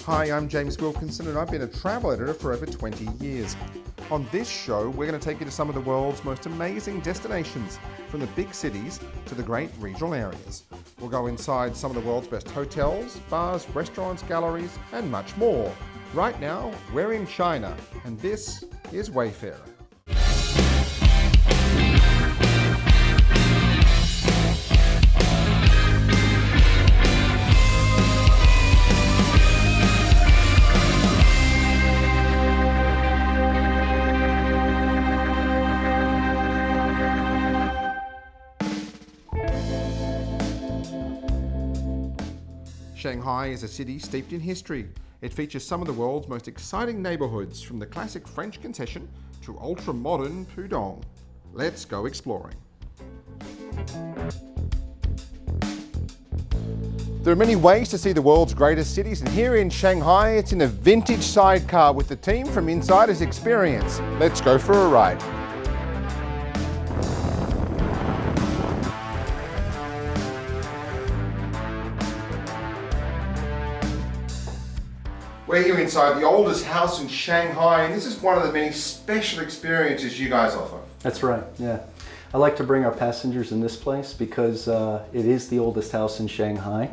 Hi, I'm James Wilkinson and I've been a travel editor for over 20 years. On this show, we're going to take you to some of the world's most amazing destinations, from the big cities to the great regional areas. We'll go inside some of the world's best hotels, bars, restaurants, galleries, and much more. Right now, we're in China, and this is Wayfarer. Shanghai is a city steeped in history. It features some of the world's most exciting neighborhoods, from the classic French concession to ultra-modern Pudong. Let's go exploring. There are many ways to see the world's greatest cities, and here in Shanghai, it's in a vintage sidecar with the team from Insiders Experience. Let's go for a ride. We're here inside the oldest house in Shanghai, and this is one of the many special experiences you guys offer. That's right, yeah. I like to bring our passengers in this place because it is the oldest house in Shanghai.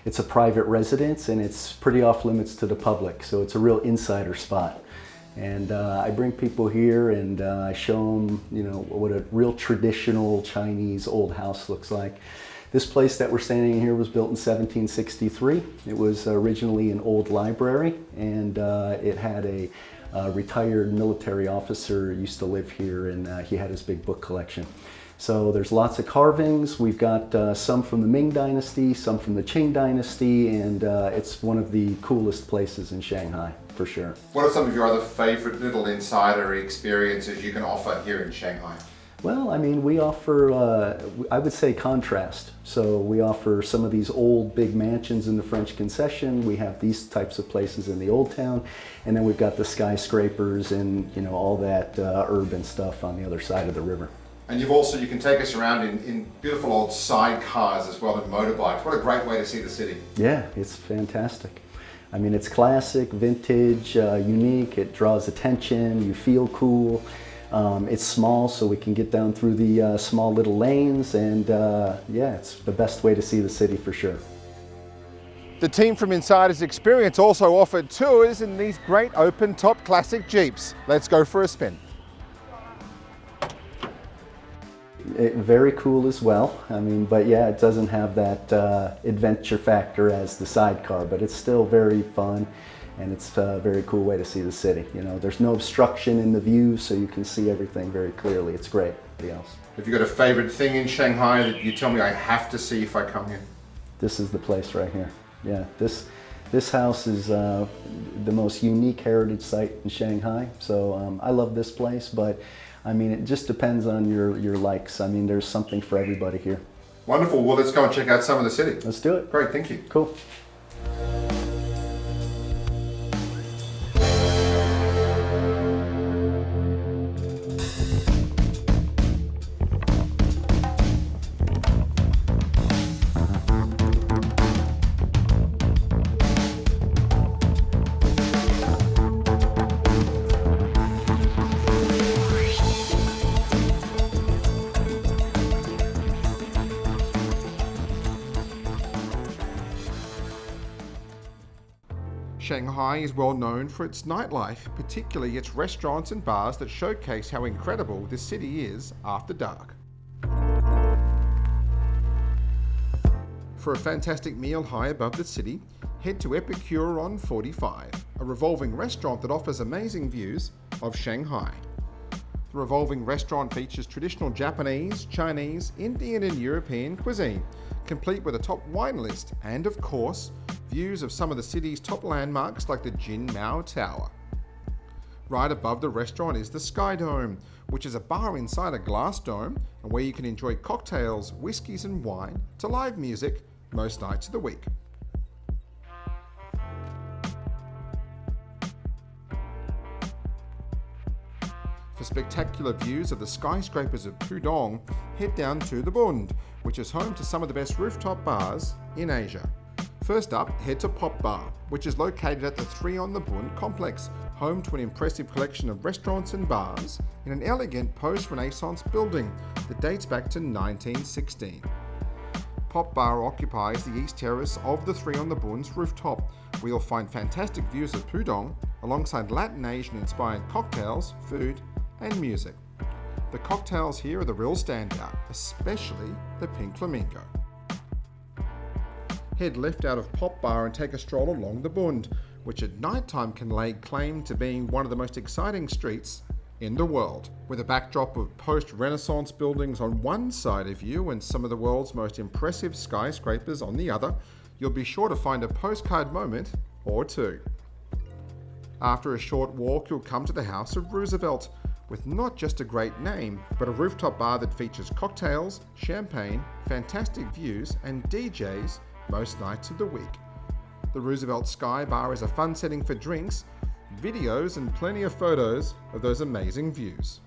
It's a private residence and it's pretty off limits to the public, so it's a real insider spot. And I bring people here and I show them, what a real traditional Chinese old house looks like. This place that we're standing in here was built in 1763. It was originally an old library, and it had a retired military officer used to live here, and he had his big book collection. So there's lots of carvings. We've got some from the Ming Dynasty, some from the Qing Dynasty, and it's one of the coolest places in Shanghai, for sure. What are some of your other favorite little insider experiences you can offer here in Shanghai? Well, I mean, we offer, I would say, contrast. So we offer some of these old big mansions in the French concession. We have these types of places in the Old Town. And then we've got the skyscrapers and, all that urban stuff on the other side of the river. And you can take us around in beautiful old sidecars as well, and motorbikes. What a great way to see the city. Yeah, it's fantastic. I mean, it's classic, vintage, unique. It draws attention. You feel cool. It's small, so we can get down through the small little lanes, and yeah, it's the best way to see the city for sure. The team from Insiders Experience also offered tours in these great open-top classic Jeeps. Let's go for a spin. Very cool as well. I mean, but yeah, it doesn't have that adventure factor as the sidecar, but it's still very fun. And it's a very cool way to see the city. There's no obstruction in the view, so you can see everything very clearly. It's great. Else. Have you got a favorite thing in Shanghai that you tell me I have to see if I come here? This is the place right here. Yeah, this house is the most unique heritage site in Shanghai. So I love this place, but I mean, it just depends on your likes. I mean, there's something for everybody here. Wonderful. Well, let's go and check out some of the city. Let's do it. Great, thank you. Cool. Shanghai is well known for its nightlife, particularly its restaurants and bars that showcase how incredible this city is after dark. For a fantastic meal high above the city, head to Epicure on 45, a revolving restaurant that offers amazing views of Shanghai. The revolving restaurant features traditional Japanese, Chinese, Indian and European cuisine, complete with a top wine list and, of course, views of some of the city's top landmarks like the Jin Mao Tower. Right above the restaurant is the Sky Dome, which is a bar inside a glass dome and where you can enjoy cocktails, whiskies and wine to live music most nights of the week. For spectacular views of the skyscrapers of Pudong, head down to the Bund, which is home to some of the best rooftop bars in Asia. First up, head to Pop Bar, which is located at the 3 on the Bund complex, home to an impressive collection of restaurants and bars in an elegant post-Renaissance building that dates back to 1916. Pop Bar occupies the east terrace of the 3 on the Bund's rooftop, where you'll find fantastic views of Pudong, alongside Latin Asian-inspired cocktails, food, and music. The cocktails here are the real standout, especially the Pink Flamingo. Head left out of Pop Bar and take a stroll along the Bund, which at night time can lay claim to being one of the most exciting streets in the world. With a backdrop of post-Renaissance buildings on one side of you and some of the world's most impressive skyscrapers on the other, you'll be sure to find a postcard moment or two. After a short walk, you'll come to the House of Roosevelt, with not just a great name, but a rooftop bar that features cocktails, champagne, fantastic views, and DJs most nights of the week. The Roosevelt Sky Bar is a fun setting for drinks, videos, and plenty of photos of those amazing views.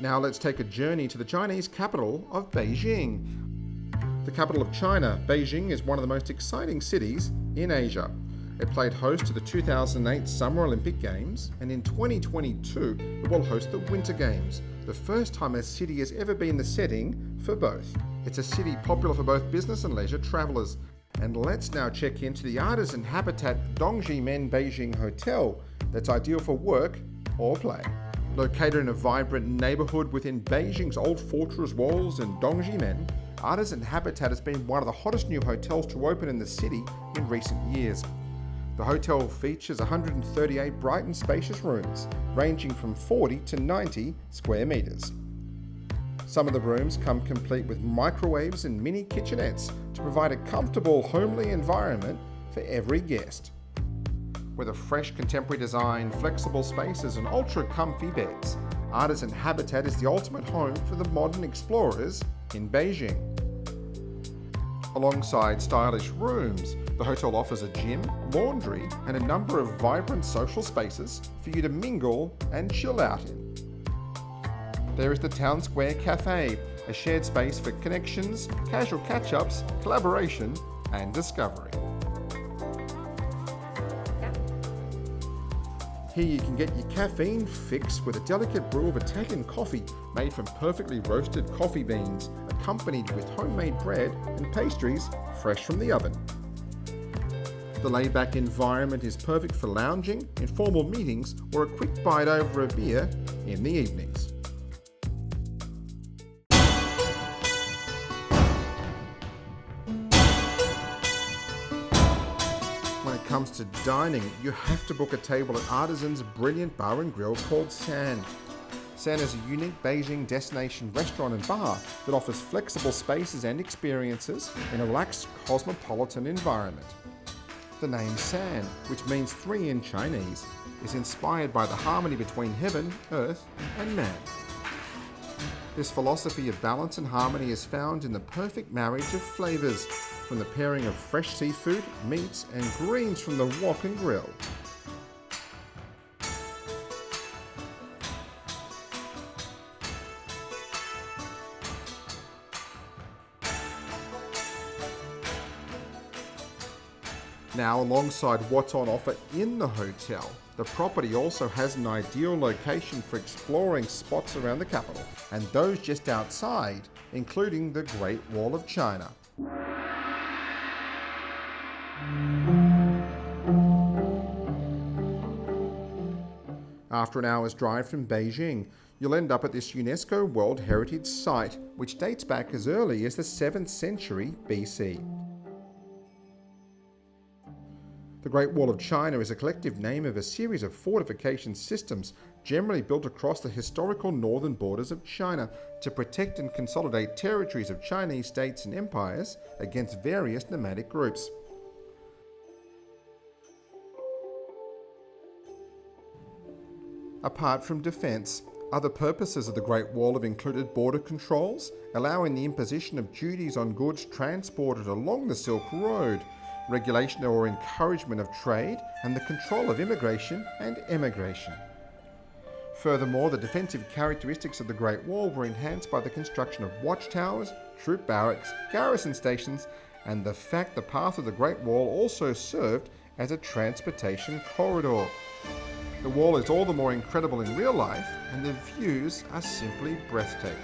Now let's take a journey to the Chinese capital of Beijing. The capital of China, Beijing is one of the most exciting cities in Asia. It played host to the 2008 Summer Olympic Games, and in 2022 it will host the Winter Games, the first time a city has ever been the setting for both. It's a city popular for both business and leisure travellers. And let's now check into the Artyzen Habitat Dongzhimen Beijing hotel that's ideal for work or play. Located in a vibrant neighbourhood within Beijing's old fortress walls in Dongzhimen, Artyzen Habitat has been one of the hottest new hotels to open in the city in recent years. The hotel features 138 bright and spacious rooms, ranging from 40 to 90 square metres. Some of the rooms come complete with microwaves and mini kitchenettes to provide a comfortable, homely environment for every guest. With a fresh contemporary design, flexible spaces and ultra-comfy beds, Artyzen Habitat is the ultimate home for the modern explorers in Beijing. Alongside stylish rooms, the hotel offers a gym, laundry, and a number of vibrant social spaces for you to mingle and chill out in. There is the Town Square Cafe, a shared space for connections, casual catch-ups, collaboration, and discovery. Here you can get your caffeine fix with a delicate brew of Italian coffee made from perfectly roasted coffee beans, accompanied with homemade bread and pastries fresh from the oven. The laid-back environment is perfect for lounging, informal meetings, or a quick bite over a beer in the evenings. When it comes to dining, you have to book a table at Artyzen's brilliant bar and grill called San. San is a unique Beijing destination restaurant and bar that offers flexible spaces and experiences in a relaxed cosmopolitan environment. The name San, which means three in Chinese, is inspired by the harmony between heaven, earth, and man. This philosophy of balance and harmony is found in the perfect marriage of flavours, from the pairing of fresh seafood, meats, and greens from the wok and grill. Now, alongside what's on offer in the hotel, the property also has an ideal location for exploring spots around the capital, and those just outside, including the Great Wall of China. After an hour's drive from Beijing, you'll end up at this UNESCO World Heritage Site, which dates back as early as the 7th century BC. The Great Wall of China is a collective name of a series of fortification systems generally built across the historical northern borders of China to protect and consolidate territories of Chinese states and empires against various nomadic groups. Apart from defence, other purposes of the Great Wall have included border controls, allowing the imposition of duties on goods transported along the Silk Road, regulation or encouragement of trade, and the control of immigration and emigration. Furthermore, the defensive characteristics of the Great Wall were enhanced by the construction of watchtowers, troop barracks, garrison stations, and the fact the path of the Great Wall also served as a transportation corridor. The wall is all the more incredible in real life, and the views are simply breathtaking.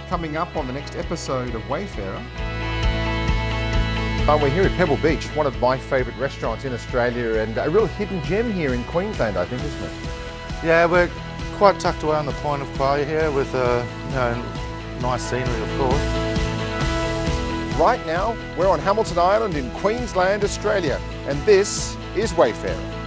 Coming up on the next episode of Wayfarer. We're here at Pebble Beach, one of my favourite restaurants in Australia, and a real hidden gem here in Queensland, I think, isn't it? Yeah, we're quite tucked away on the point of Qualia here with nice scenery, of course. Right now, we're on Hamilton Island in Queensland, Australia, and this is Wayfarer.